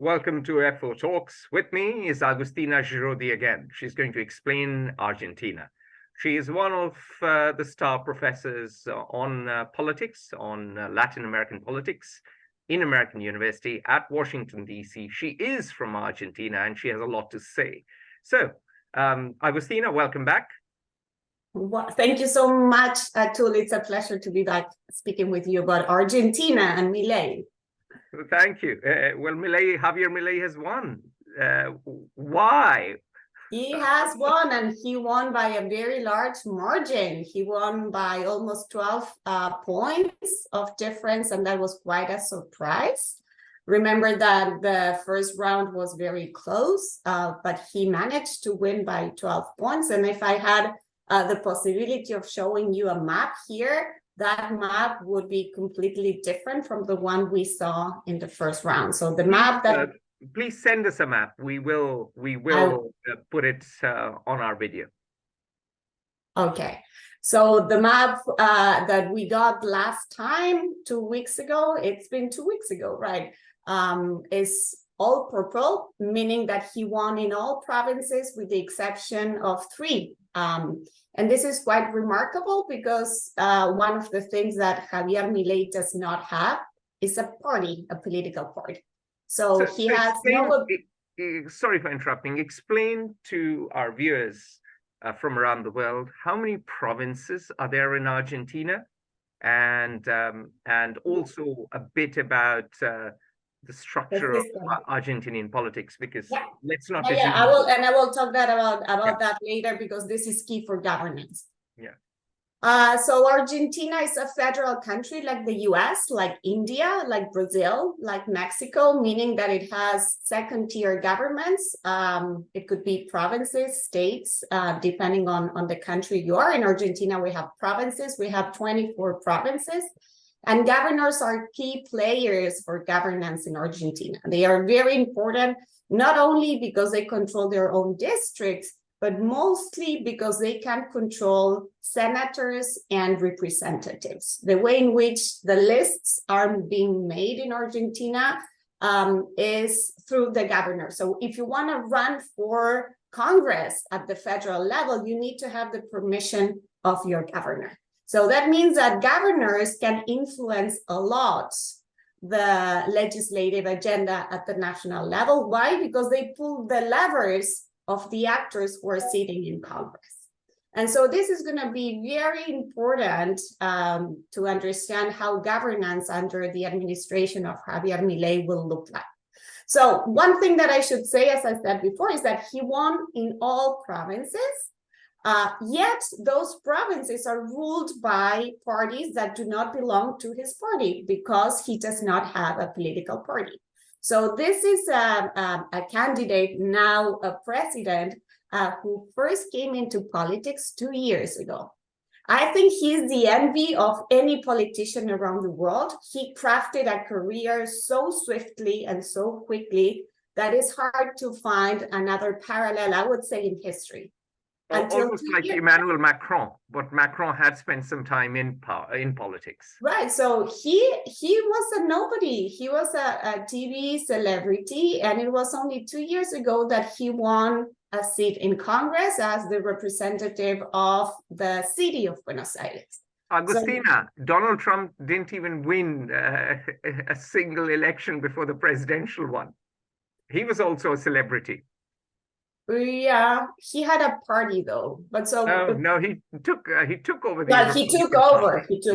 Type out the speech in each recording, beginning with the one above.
welcome to FO Talks. With me is Agustina Girodi again. She's going to explain Argentina. She is one of the star professors on politics, on Latin American politics in American University at Washington, D.C. She is from Argentina and she has a lot to say. So, Agustina, welcome back. Well, thank you so much, Atul. It's a pleasure to be back speaking with you about Argentina and Milei. Thank you. Well, Javier Milei has won. Why? He has won, and he won by a very large margin. He won by almost 12 points of difference, and that was quite a surprise. Remember that the first round was very close, but he managed to win by 12 points. And if I had the possibility of showing you a map here, that map would be completely different from the one we saw in the first round. So the map that please send us a map. We will put it on our video. Okay. So the map that we got last time, 2 weeks ago, it's been 2 weeks ago, right? Is all purple, meaning that he won in all provinces with the exception of 3. And this is quite remarkable because one of the things that Javier Milei does not have is a party, a political party. So he has no... Sorry for interrupting. Explain to our viewers from around the world, how many provinces are there in Argentina? And also a bit about the structure of Argentinian politics, because let's not assume... I will talk about that later, because this is key for governance. So Argentina is a federal country like the US, like India, like Brazil, like Mexico, meaning that it has second-tier governments. It could be provinces, states, depending on the country you are. In Argentina, we have provinces. We have 24 provinces. And governors are key players for governance in Argentina. They are very important, not only because they control their own districts, but mostly because they can control senators and representatives. The way in which the lists are being made in Argentina is through the governor. So if you want to run for Congress at the federal level, you need to have the permission of your governor. So that means that governors can influence a lot the legislative agenda at the national level. Why? Because they pull the levers of the actors who are sitting in Congress. And so this is going to be very important to understand how governance under the administration of Javier Milei will look like. So one thing that I should say, as I said before, is that he won in all provinces. Yet those provinces are ruled by parties that do not belong to his party, because he does not have a political party. So this is a candidate, now a president, who first came into politics 2 years ago. I think he's the envy of any politician around the world. He crafted a career so swiftly and so quickly that it's hard to find another parallel, I would say, in history. Almost like Emmanuel Macron, but Macron had spent some time in politics. Right, so he was a nobody. He was a TV celebrity, and it was only 2 years ago that he won a seat in Congress as the representative of the city of Buenos Aires. Agustina, so, Donald Trump didn't even win a single election before the presidential one. He was also a celebrity. Yeah, he had a party though, but so no, he took over. He took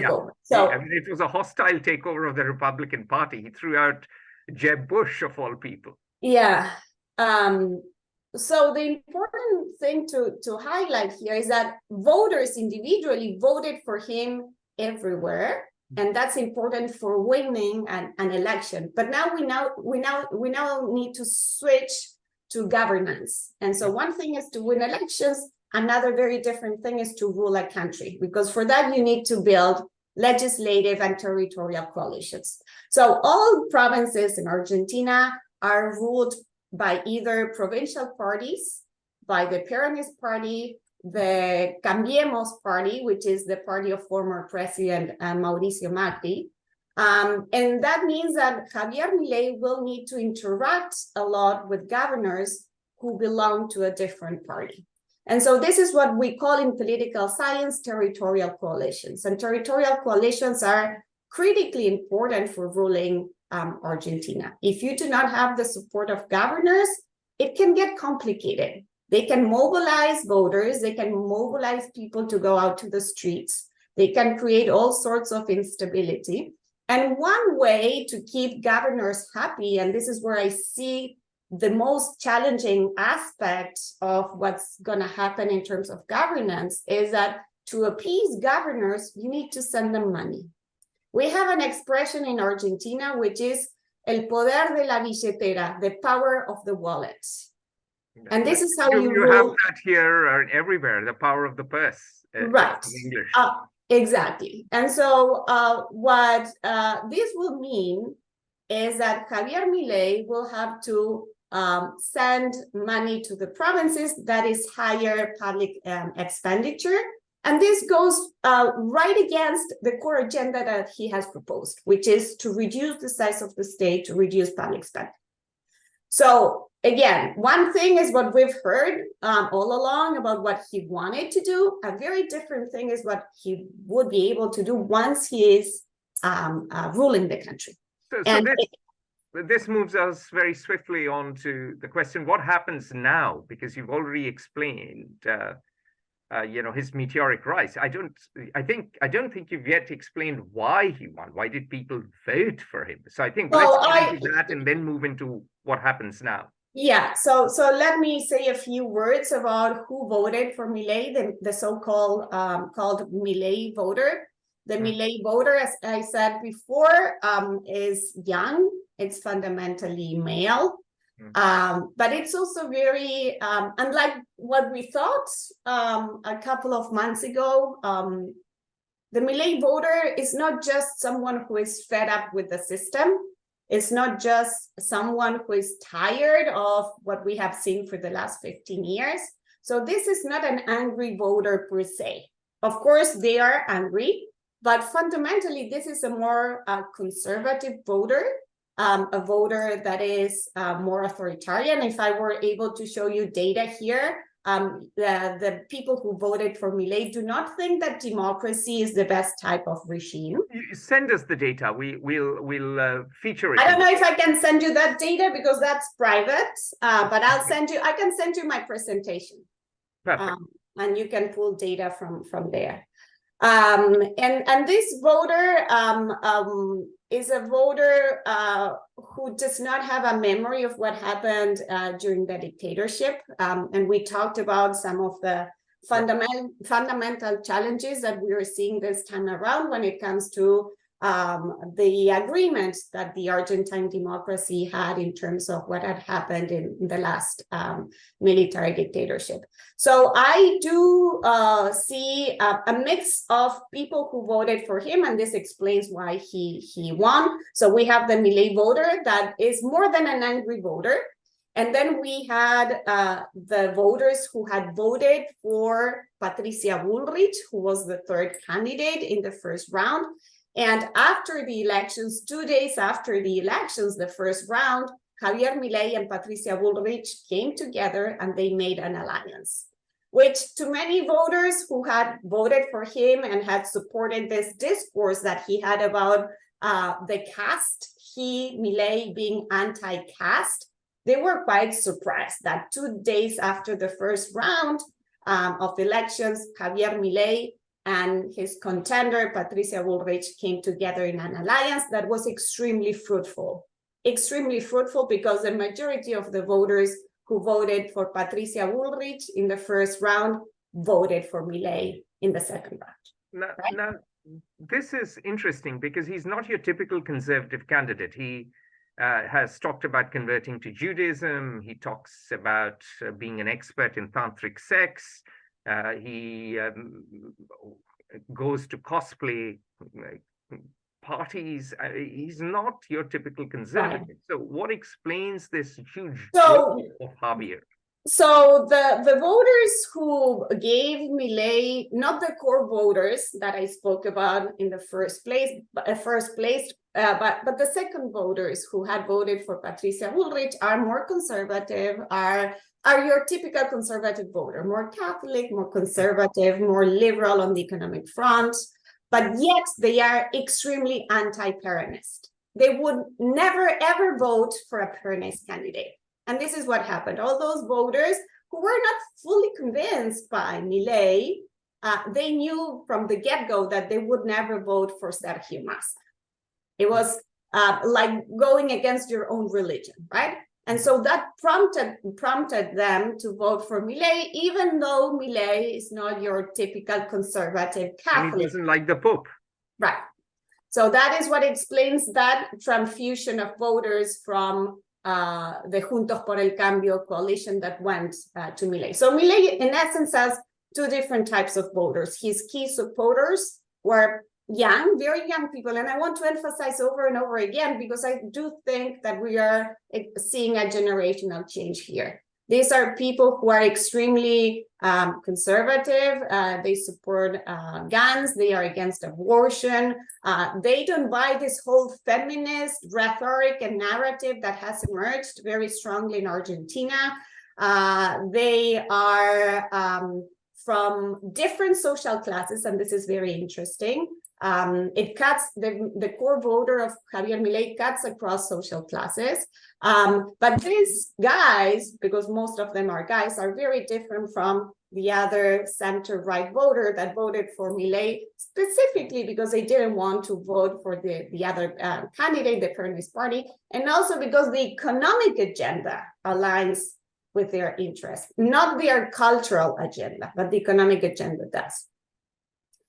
over. So I mean, it was a hostile takeover of the Republican Party. He threw out Jeb Bush of all people. Yeah. So the important thing to highlight here is that voters individually voted for him everywhere, and that's important for winning an election. But now we now need to switch to governance. And so one thing is to win elections, another very different thing is to rule a country, because for that you need to build legislative and territorial coalitions. So all provinces in Argentina are ruled by either provincial parties, by the Peronist party, the Cambiemos party, which is the party of former President Mauricio Macri, And that means that Javier Milei will need to interact a lot with governors who belong to a different party. And so this is what we call in political science territorial coalitions. And territorial coalitions are critically important for ruling Argentina. If you do not have the support of governors, it can get complicated. They can mobilize voters, they can mobilize people to go out to the streets, they can create all sorts of instability. And one way to keep governors happy, and this is where I see the most challenging aspect of what's going to happen in terms of governance, is that to appease governors, you need to send them money. We have an expression in Argentina, which is el poder de la billetera, the power of the wallet. And this is how you have that here or everywhere, the power of the purse. Right. In English. Exactly. And so what this will mean is that Javier Milei will have to send money to the provinces that is higher public expenditure. And this goes right against the core agenda that he has proposed, which is to reduce the size of the state, to reduce public spending. So again, one thing is what we've heard all along about what he wanted to do. A very different thing is what he would be able to do once he is ruling the country. So this moves us very swiftly on to the question, what happens now? Because you've already explained, his meteoric rise. I don't think you've yet explained why he won. Why did people vote for him? So I think let's get into that and then move into what happens now. Yeah, so let me say a few words about who voted for Milei, the so-called called Milei voter. The Milei voter, as I said before, is young. It's fundamentally male, but it's also very unlike what we thought a couple of months ago. The Milei voter is not just someone who is fed up with the system. It's not just someone who is tired of what we have seen for the last 15 years. So this is not an angry voter per se. Of course, they are angry, but fundamentally, this is a more conservative voter, a voter that is more authoritarian. If I were able to show you data here, the people who voted for Milei do not think that democracy is the best type of regime. You send us the data. We'll feature it. I don't know if I can send you that data because that's private, but I can send you my presentation. Perfect. And you can pull data from there. And this voter is a voter who does not have a memory of what happened during the dictatorship. And we talked about some of the fundamental challenges that we are seeing this time around when it comes to the agreements that the Argentine democracy had in terms of what had happened in the last military dictatorship. So I do see a mix of people who voted for him, and this explains why he won. So we have the Milei voter that is more than an angry voter. And then we had the voters who had voted for Patricia Bullrich, who was the third candidate in the first round. And after the elections, 2 days after the elections, the first round, Javier Milei and Patricia Bullrich came together and they made an alliance, which to many voters who had voted for him and had supported this discourse that he had about the caste, Milei being anti-caste, they were quite surprised that 2 days after the first round of elections, Javier Milei and his contender, Patricia Bullrich, came together in an alliance that was extremely fruitful because the majority of the voters who voted for Patricia Bullrich in the first round voted for Milei in the second round. Now, this is interesting because he's not your typical conservative candidate. He has talked about converting to Judaism. He talks about being an expert in tantric sex. He goes to cosplay parties. He's not your typical conservative. Right. So what explains this huge growth of Javier? So the voters who gave Milei, not the core voters that I spoke about in the first place, but the second voters who had voted for Patricia Bullrich are more conservative, are your typical conservative voter, more Catholic, more conservative, more liberal on the economic front, but yet they are extremely anti-Peronist. They would never ever vote for a Peronist candidate. And this is what happened. All those voters who were not fully convinced by Milei, they knew from the get-go that they would never vote for Sergio Massa. It was like going against your own religion, right? And so that prompted them to vote for Milei, even though Milei is not your typical conservative Catholic. And he doesn't like the Pope. Right. So that is what explains that transfusion of voters from the Juntos por el Cambio coalition that went to Milei. So Milei, in essence, has two different types of voters. His key supporters were young, very young people. And I want to emphasize over and over again, because I do think that we are seeing a generational change here. These are people who are extremely conservative. They support guns. They are against abortion. They don't buy this whole feminist rhetoric and narrative that has emerged very strongly in Argentina. They are from different social classes, and this is very interesting. It cuts, the core voter of Javier Milei cuts across social classes. But these guys, because most of them are guys, are very different from the other center-right voter that voted for Milei, specifically because they didn't want to vote for the other candidate, the Peronist Party, and also because the economic agenda aligns with their interests, not their cultural agenda, but the economic agenda does.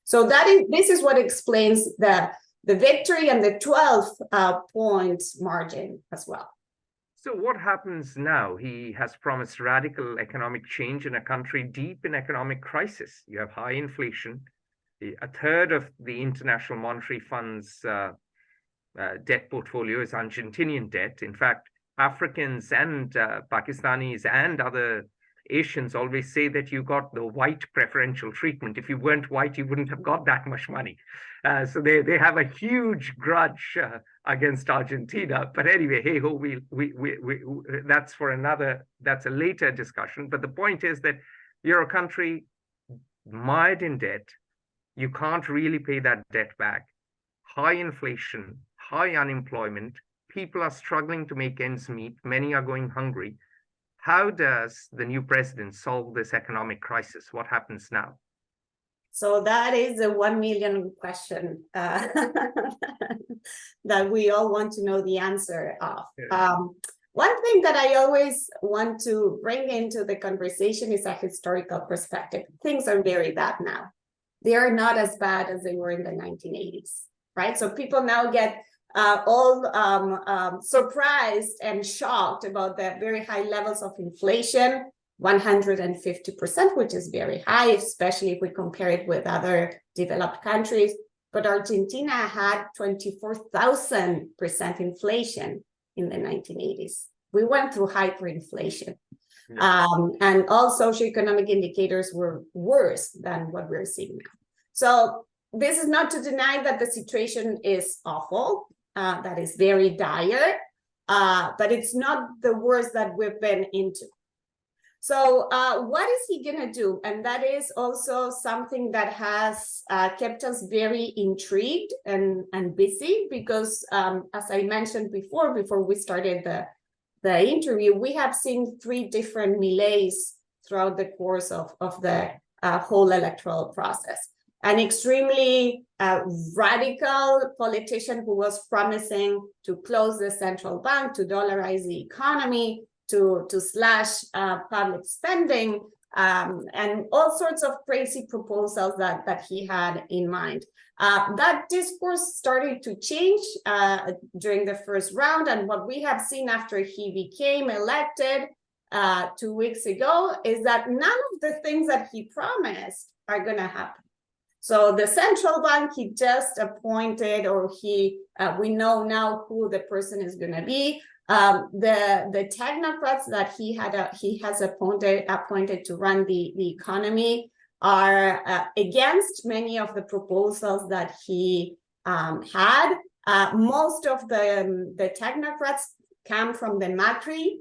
So this is what explains the victory and the 12 points margin as well. So what happens now? He has promised radical economic change in a country deep in economic crisis. You have high inflation. A third of the International Monetary Fund's debt portfolio is Argentinian debt. In fact, Africans and Pakistanis and other Asians always say that you got the white preferential treatment. If you weren't white, you wouldn't have got that much money. So they have a huge grudge against Argentina. But anyway, hey ho, that's a later discussion. But the point is that you're a country mired in debt. You can't really pay that debt back. High inflation, high unemployment. People are struggling to make ends meet. Many are going hungry. How does the new president solve this economic crisis? What happens now? So that is a 1 million question that we all want to know the answer of. Yeah. One thing that I always want to bring into the conversation is a historical perspective. Things are very bad now. They are not as bad as they were in the 1980s, right? So people now get all surprised and shocked about the very high levels of inflation, 150%, which is very high, especially if we compare it with other developed countries. But Argentina had 24,000% inflation in the 1980s. We went through hyperinflation. Yeah. And all socioeconomic indicators were worse than what we're seeing now. So this is not to deny that the situation is awful. That is very dire, but it's not the worst that we've been into. So what is he going to do? And that is also something that has kept us very intrigued and busy, because as I mentioned before we started the interview, we have seen 3 different Mileis throughout the course of the whole electoral process. An extremely radical politician who was promising to close the central bank, to dollarize the economy, to slash public spending, and all sorts of crazy proposals that he had in mind. That discourse started to change during the first round, and what we have seen after he became elected 2 weeks ago is that none of the things that he promised are going to happen. So the central bank, he just appointed, or we know now who the person is going to be. The technocrats that he has appointed to run the economy are against many of the proposals that he had. Most of the technocrats come from the Macri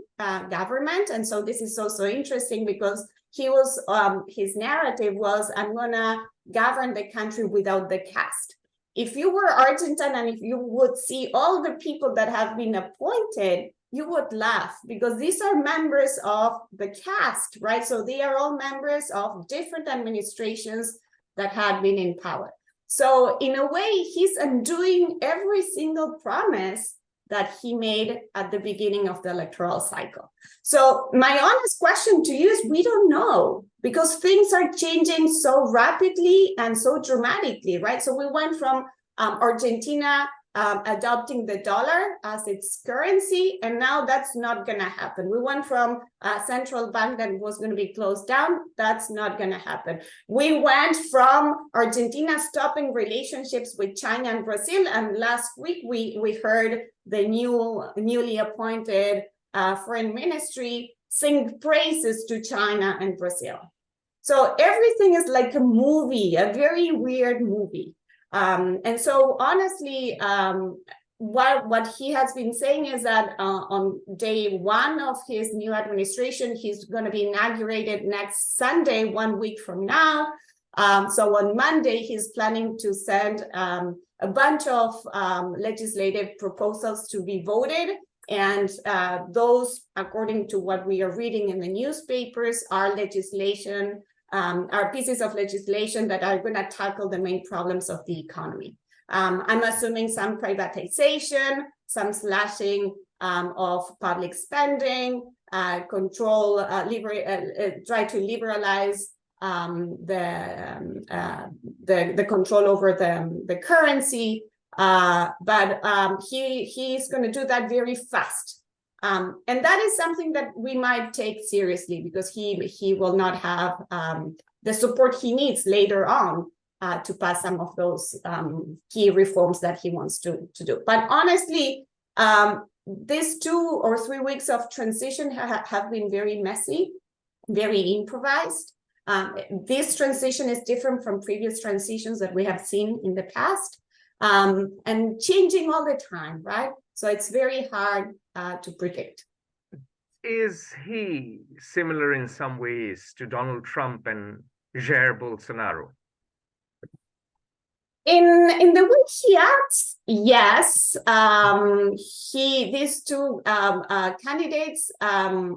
government, and so this is also interesting because he was his narrative was, I'm gonna govern the country without the caste. If you were Argentine and if you would see all the people that have been appointed, you would laugh because these are members of the caste, right? So they are all members of different administrations that had been in power. So in a way, he's undoing every single promise that he made at the beginning of the electoral cycle. So my honest question to you is, we don't know, because things are changing so rapidly and so dramatically, right? So we went from Argentina adopting the dollar as its currency, and now that's not going to happen. We went from a central bank that was going to be closed down. That's not going to happen. We went from Argentina stopping relationships with China and Brazil, and last week we heard the newly appointed foreign ministry sing praises to China and Brazil. So everything is like a movie, a very weird movie. And so honestly, what he has been saying is that on day one of his new administration, he's going to be inaugurated next Sunday, 1 week from now. So on Monday, he's planning to send a bunch of legislative proposals to be voted. And those, according to what we are reading in the newspapers, are legislation, are pieces of legislation that are going to tackle the main problems of the economy. I'm assuming some privatization, some slashing of public spending, try to liberalize the control over the currency, but he's going to do that very fast. And that is something that we might take seriously because he will not have the support he needs later on to pass some of those key reforms that he wants to do. But honestly, these 2 or 3 weeks of transition have been very messy, very improvised. This transition is different from previous transitions that we have seen in the past, and changing all the time, right? So it's very hard to predict. Is he similar in some ways to Donald Trump and Jair Bolsonaro? In the way he acts, yes. These 2 candidates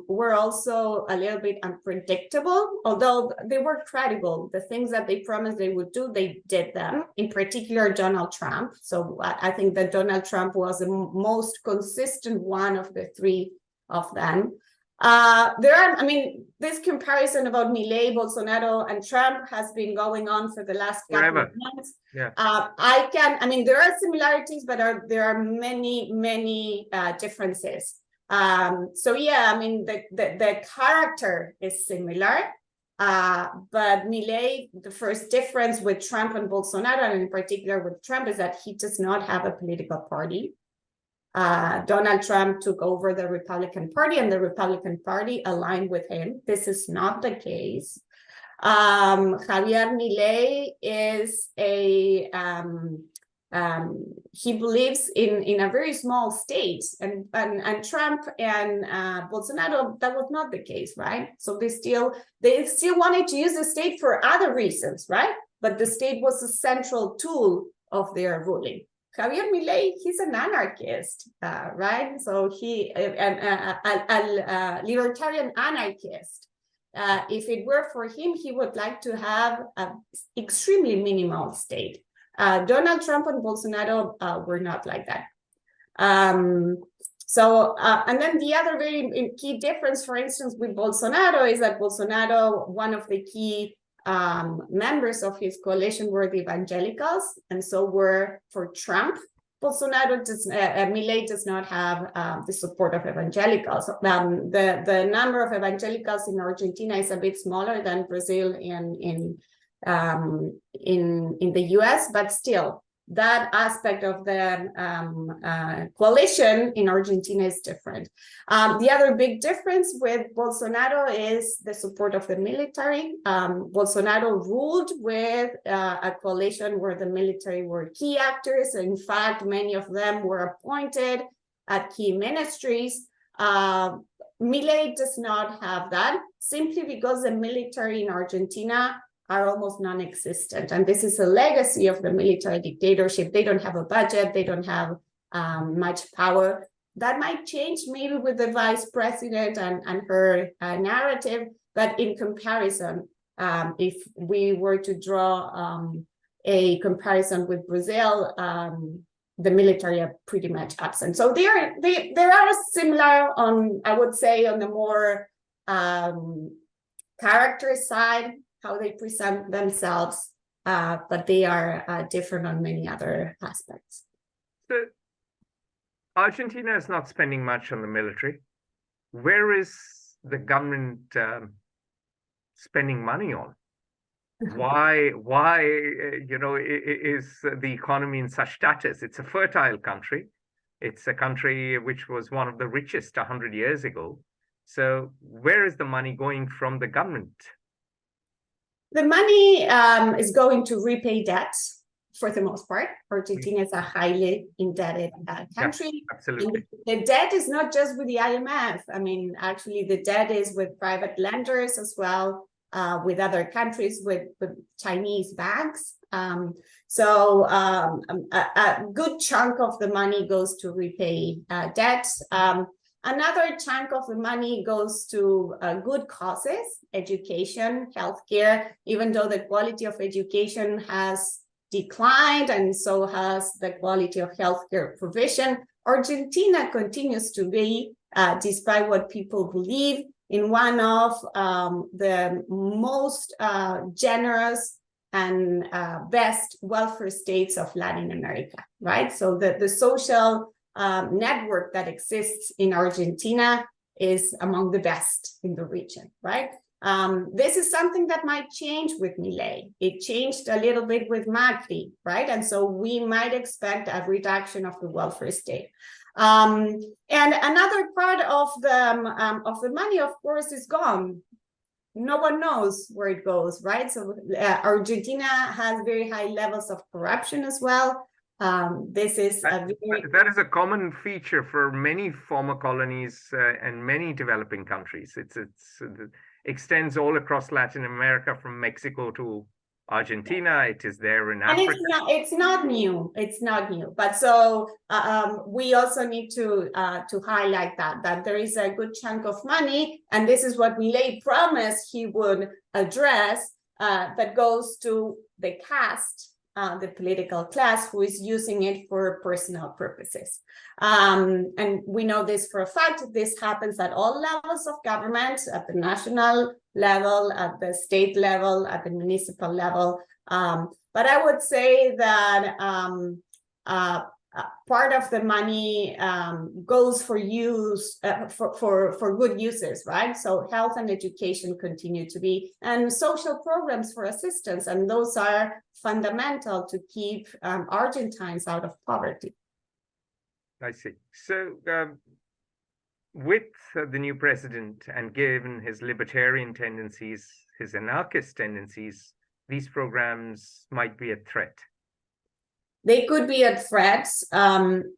were also a little bit unpredictable, although they were credible. The things that they promised they would do, they did them, in particular Donald Trump. So I think that Donald Trump was the most consistent one of the 3 of them. This comparison about Milei, Bolsonaro, and Trump has been going on for the last couple of months. Yeah. There are similarities, but there are many differences. So yeah, the character is similar, but Milei, the first difference with Trump and Bolsonaro, and in particular with Trump, is that he does not have a political party. Donald Trump took over the Republican Party, and the Republican Party aligned with him. This is not the case. Javier Milei is he believes in a very small state, and Trump and Bolsonaro, that was not the case, right? So they still wanted to use the state for other reasons, right? But the state was a central tool of their ruling. Javier Milei, he's an anarchist, right? So he a libertarian anarchist. If it were for him, he would like to have an extremely minimal state. Donald Trump and Bolsonaro were not like that. And then the other very key difference, for instance, with Bolsonaro is that Bolsonaro, one of the key members of his coalition were the evangelicals, and so were for Trump. Milei does not have the support of evangelicals. The number of evangelicals in Argentina is a bit smaller than Brazil and in the US, but still, that aspect of the coalition in Argentina is different. The other big difference with Bolsonaro is the support of the military. Bolsonaro ruled with a coalition where the military were key actors. In fact, many of them were appointed at key ministries. Milei does not have that, simply because the military in Argentina are almost non-existent. And this is a legacy of the military dictatorship. They don't have a budget. They don't have much power. That might change maybe with the vice president and her narrative. But in comparison, if we were to draw a comparison with Brazil, the military are pretty much absent. So they are similar on, I would say, on the more character side, how they present themselves, but they are different on many other aspects. So Argentina is not spending much on the military. Where is the government spending money on? Why, is the economy in such status? It's a fertile country. It's a country which was one of the richest 100 years ago. So where is the money going from the government? The money is going to repay debts for the most part. Argentina is a highly indebted country. Yeah, absolutely. And the debt is not just with the IMF. I mean, actually, the debt is with private lenders as well, with other countries, with Chinese banks. So a good chunk of the money goes to repay debt. Another chunk of the money goes to good causes, education, healthcare, even though the quality of education has declined and so has the quality of healthcare provision. Argentina continues to be, despite what people believe, in one of the most generous and best welfare states of Latin America, right? So the social network that exists in Argentina is among the best in the region, right? This is something that might change with Milei. It changed a little bit with Macri, right? And so we might expect a reduction of the welfare state. And another part of the money, of course, is gone. No one knows where it goes, right? So Argentina has very high levels of corruption as well. This is that is a common feature for many former colonies and many developing countries. It extends all across Latin America, from Mexico to Argentina. It is there in Africa. And it's not new. It's not new. But so we also need to highlight that there is a good chunk of money, and this is what Milei promised he would address, that goes to the caste, the political class, who is using it for personal purposes. And we know this for a fact. This happens at all levels of government, at the national level, at the state level, at the municipal level. But I would say that part of the money goes for use for good uses, right? So health and education continue to be, and social programs for assistance, and those are fundamental to keep Argentines out of poverty. I see. So with the new president, and given his libertarian tendencies, his anarchist tendencies, these programs might be a threat. They could be a threat.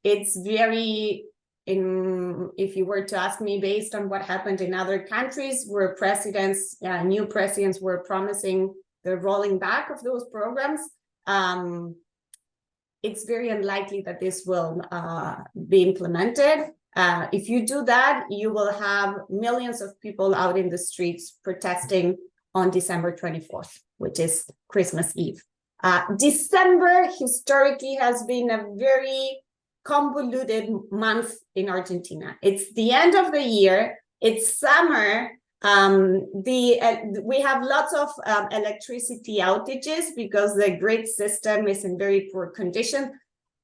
It's very, if you were to ask me, based on what happened in other countries where new presidents were promising the rolling back of those programs, it's very unlikely that this will be implemented. If you do that, you will have millions of people out in the streets protesting on December 24th, which is Christmas Eve. December historically has been a very convoluted month in Argentina. It's the end of the year, it's summer. We have lots of electricity outages because the grid system is in very poor condition.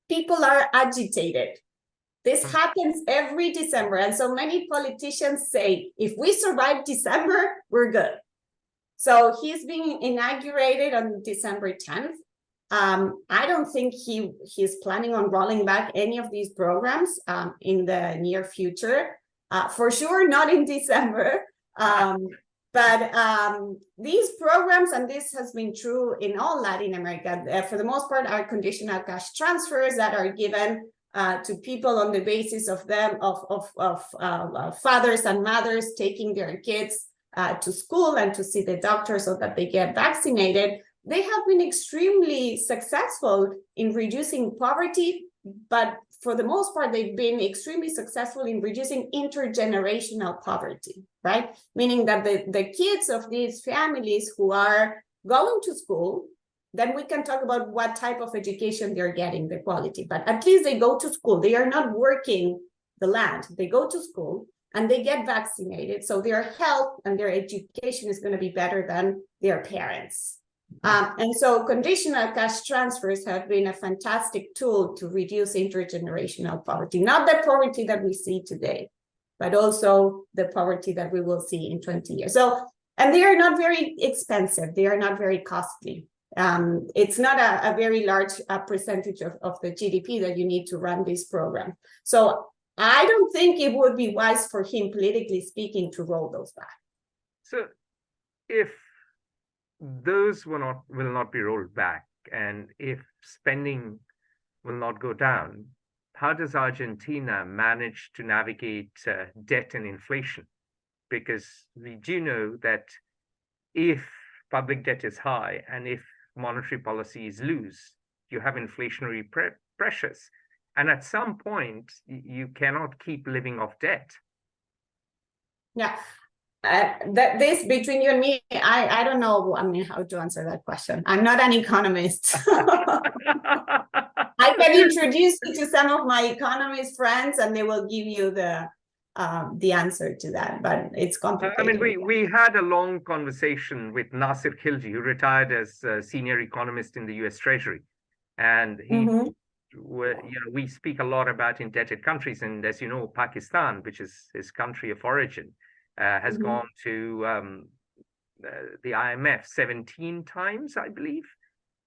People are agitated. This happens every December. And so many politicians say, if we survive December, we're good. So he's being inaugurated on December 10th. I don't think he's planning on rolling back any of these programs in the near future. For sure, not in December. But these programs, and this has been true in all Latin America, for the most part, are conditional cash transfers that are given to people on the basis of fathers and mothers taking their kids to school and to see the doctor so that they get vaccinated. They have been extremely successful in reducing poverty, but for the most part, they've been extremely successful in reducing intergenerational poverty, right? Meaning that the kids of these families who are going to school, then we can talk about what type of education they're getting, the quality, but at least they go to school. They are not working the land. They go to school and they get vaccinated. So their health and their education is going to be better than their parents. And so conditional cash transfers have been a fantastic tool to reduce intergenerational poverty, not the poverty that we see today, but also the poverty that we will see in 20 years. So, and they are not very expensive. They are not very costly. It's not a very large percentage of the GDP that you need to run this program. So I don't think it would be wise for him, politically speaking, to roll those back. So if those will not be rolled back, and if spending will not go down, how does Argentina manage to navigate debt and inflation? Because we do know that if public debt is high and if monetary policy is loose, you have inflationary pressures. And at some point, you cannot keep living off debt. Yeah. This between you and me, I don't know, how to answer that question. I'm not an economist. I can introduce you to some of my economist friends and they will give you the answer to that, but it's complicated. We had a long conversation with Nasir Khilji, who retired as a senior economist in the US Treasury. And he, we speak a lot about indebted countries. And as you know, Pakistan, which is his country of origin, has gone to the IMF 17 times, I believe,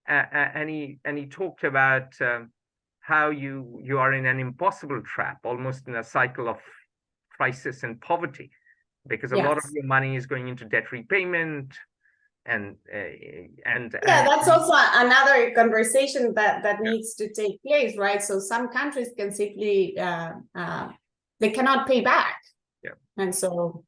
and he talked about how you are in an impossible trap, almost in a cycle of crisis and poverty, because a lot of your money is going into debt repayment, and that's also another conversation that needs to take place, right? So some countries can simply they cannot pay back, and so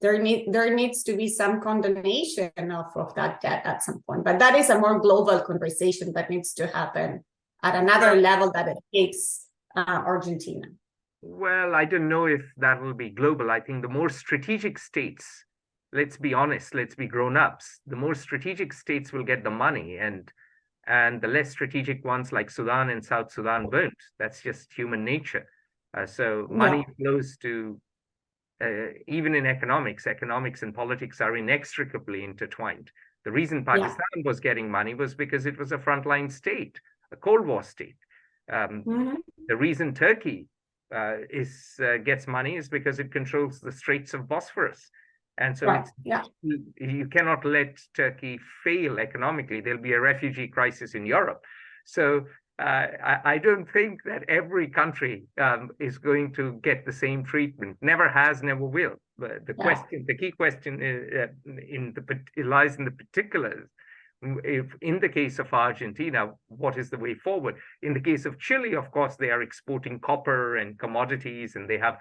there needs to be some condemnation of that debt at some point. But that is a more global conversation that needs to happen at another level that it takes Argentina. Well, I don't know if that will be global. I think the more strategic states, let's be honest, let's be grown-ups, the more strategic states will get the money, and the less strategic ones like Sudan and South Sudan won't. That's just human nature. So money flows to even in economics and politics are inextricably intertwined. The reason Pakistan was getting money was because it was a frontline state, a Cold War state. The reason Turkey gets money is because it controls the Straits of Bosphorus. And so you cannot let Turkey fail economically. There'll be a refugee crisis in Europe. So I don't think that every country is going to get the same treatment. Never has, never will. But the key question lies in the particulars. If in the case of Argentina, what is the way forward? In the case of Chile, of course, they are exporting copper and commodities, and they have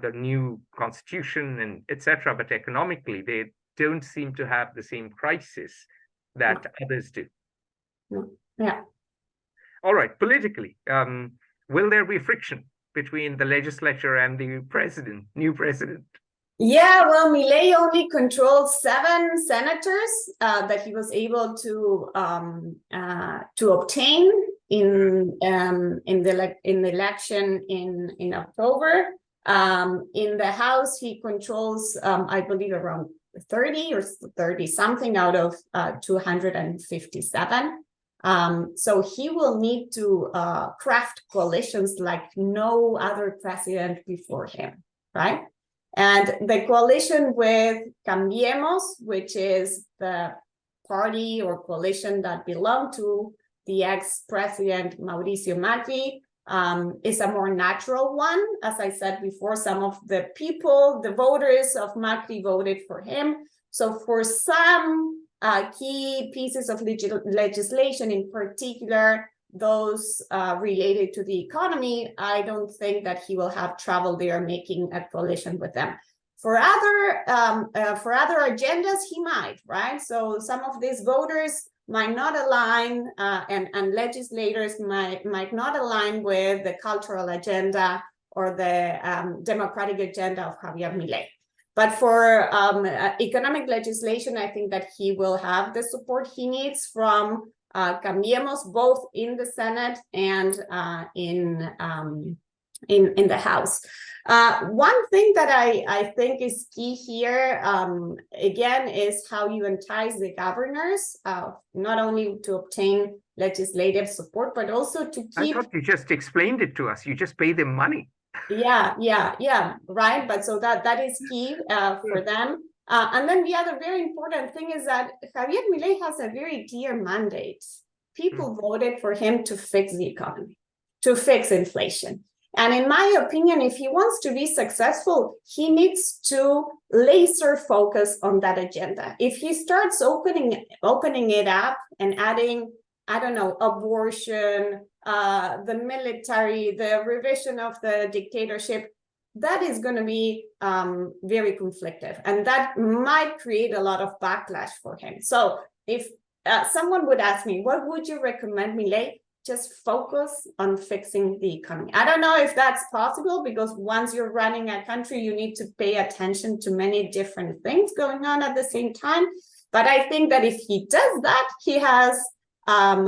the new constitution and etc. But economically, they don't seem to have the same crisis that others do. Yeah. All right, politically, will there be friction between the legislature and the new president? Yeah, well, Milei only controls 7 senators that he was able to obtain in the election in October. In the House, he controls, I believe, around 30 or 30 something out of 257. So he will need to craft coalitions like no other president before him, right? And the coalition with Cambiemos, which is the party or coalition that belonged to the ex-president Mauricio Macri is a more natural one. As I said before, some of the people, the voters of Macri voted for him. So for some key pieces of legislation, in particular, those related to the economy, I don't think that he will have trouble there making a coalition with them. For other agendas, he might, right? So some of these voters might not align, and legislators might not align with the cultural agenda or the democratic agenda of Javier Milei. But for economic legislation, I think that he will have the support he needs from Cambiemos, both in the Senate and in the House. One thing that I think is key here, again, is how you entice the governors, not only to obtain legislative support, but also to keep... I thought you just explained it to us. You just pay them money. Yeah, right. But so that is key for them. And then the other very important thing is that Javier Milei has a very clear mandate. People voted for him to fix the economy, to fix inflation. And in my opinion, if he wants to be successful, he needs to laser focus on that agenda. If he starts opening it up and adding, I don't know, abortion, the military, the revision of the dictatorship, that is going to be very conflictive, and that might create a lot of backlash for him. So if someone would ask me, what would you recommend, Milei? Just focus on fixing the economy. I don't know if that's possible, because once you're running a country, you need to pay attention to many different things going on at the same time. But I think that if he does that, he has an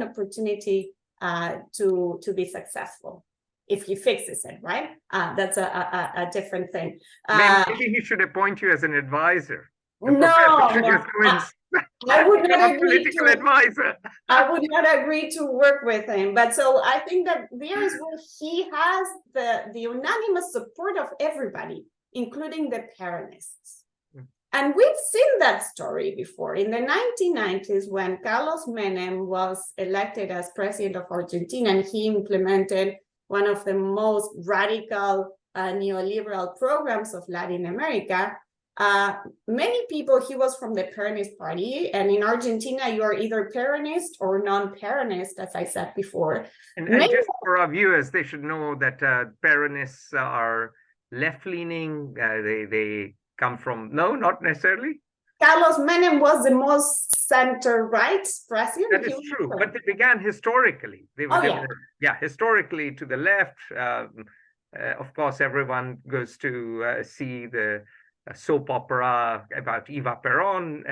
opportunity to be successful if he fixes it, right? That's a different thing. Maybe he should appoint you as an advisor. No, I would not agree political advisor. I would not agree to work with him. But so I think that there is where he has the unanimous support of everybody, including the Peronists. And we've seen that story before. In the 1990s, when Carlos Menem was elected as president of Argentina, and he implemented one of the most radical neoliberal programs of Latin America, many people, he was from the Peronist party, and in Argentina, you are either Peronist or non-Peronist, as I said before. And just for our viewers, they should know that Peronists are left-leaning. They come from, no, not necessarily. Carlos Menem was the most center-right president. That is true, but they began historically. They were, historically to the left. Of course, everyone goes to see the soap opera about Eva Perón,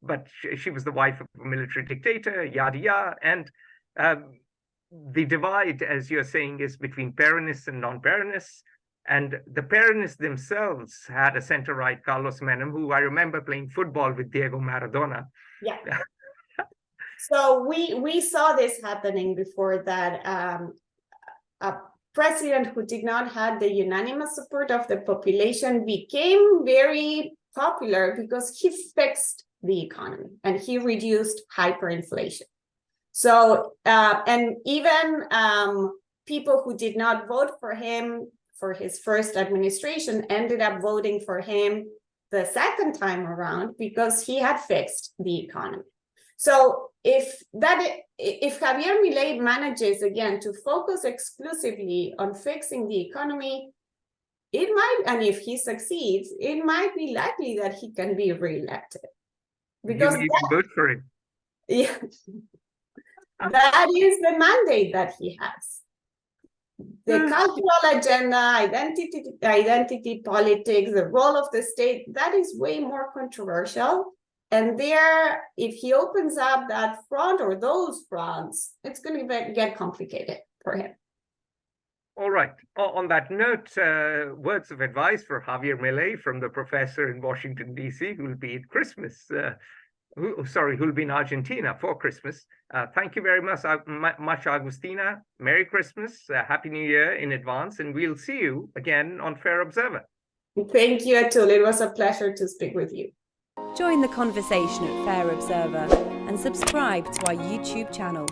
but she was the wife of a military dictator, yada yada. And the divide, as you're saying, is between Peronists and non-Peronists. And the Peronists themselves had a center-right Carlos Menem, who I remember playing football with Diego Maradona. Yeah. So we saw this happening before, that a president who did not have the unanimous support of the population became very popular because he fixed the economy and he reduced hyperinflation. So, and even people who did not vote for him for his first administration ended up voting for him the second time around because he had fixed the economy. So if Javier Milei manages again to focus exclusively on fixing the economy, it might, and if he succeeds, it might be likely that he can be reelected. Because you can vote for him. Yeah, that is the mandate that he has. The cultural agenda, identity politics, the role of the state, that is way more controversial. And there, if he opens up that front or those fronts, it's going to get complicated for him. All right. On that note, words of advice for Javier Milei from the professor in Washington, D.C., who will be at Christmas. Who'll be in Argentina for Christmas. Thank you very much, Agustina. Merry Christmas, Happy New Year in advance, and we'll see you again on Fair Observer. Thank you, Atul. It was a pleasure to speak with you. Join the conversation at Fair Observer. and subscribe to our YouTube channel.